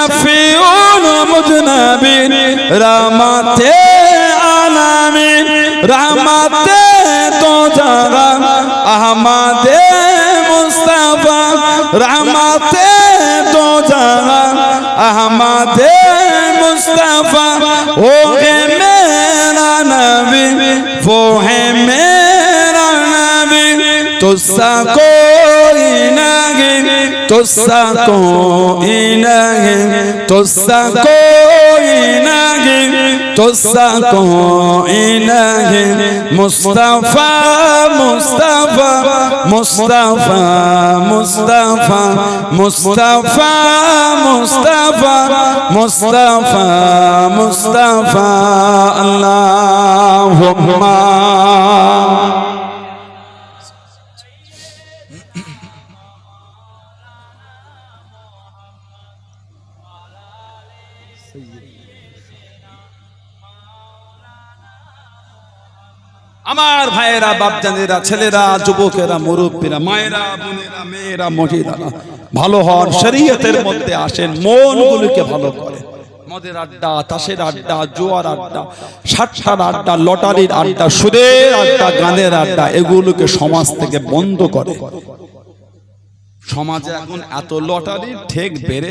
শাফিউল মুজনাবিন রাহমাতে আলামিন রাহমাতে তো জাগা আহমদে মুস্তাফা রাহমাতে তো জাগা আহমদে মুস্তাফা ও হে মেরা নবী वो है मेरा नबी तुझसा कोई नहीं तुझसा कोई नहीं तुझसा कोई नहीं तुझसा कोई नहीं मुस्तफा मुस्तफा मुस्तफा मुस्तफा मुस्तफा मुस्तफा मुस्तफा मुस्तफा अल्लाहुम्मा আমার ভাইয়েরা বাপজানেরা ছেলেরা যুবকেরা মুরব্বীরা মায়েরা বোনেরা মেয়েরা মহিলারা ভালো হন শরীয়তের মধ্যে আসেন মনগুলোকে ভালো করে মদের আড্ডা তাসের আড্ডা জুয়ার আড্ডা সাতটার আড্ডা লটারির আড্ডা সুদের আড্ডা গানের আড্ডা এগুলোকে সমাজ থেকে বন্ধ করে সমাজে এখন এত লটারি ঠেক বেড়ে